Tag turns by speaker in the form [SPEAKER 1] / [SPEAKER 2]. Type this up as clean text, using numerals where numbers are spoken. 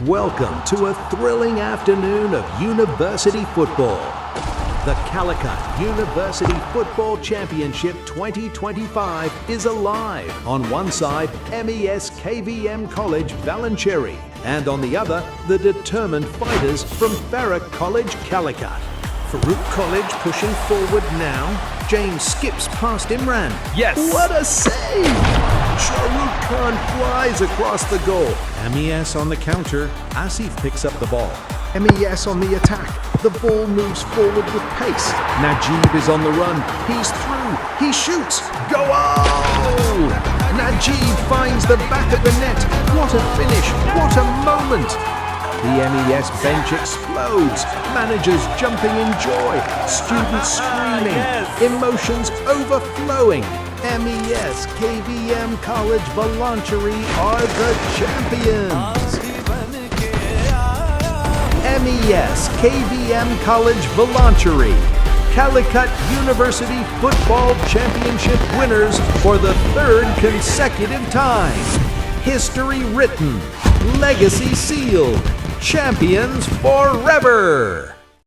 [SPEAKER 1] Welcome to a thrilling afternoon of university football. The Calicut University Football Championship 2025 is alive. On one side, MES KVM College Valanchery, and on the other, the determined fighters from Farah College Calicut. Farouk College pushing forward now. James skips past Imran.
[SPEAKER 2] Yes!
[SPEAKER 1] What a save! Shahrukh Khan flies across the goal. MES on the counter. Asif picks up the ball. MES on the attack. The ball moves forward with pace. Najib is on the run. He's through. He shoots. Goal! Najib finds the back of the net. What a finish. What a moment. The MES bench explodes. Managers jumping in joy. Students screaming. Emotions overflowing. MES KVM College Valanchery are the champions. MES KVM College Valanchery, Calicut University Football Championship winners for the third consecutive time. History written, legacy sealed, champions forever.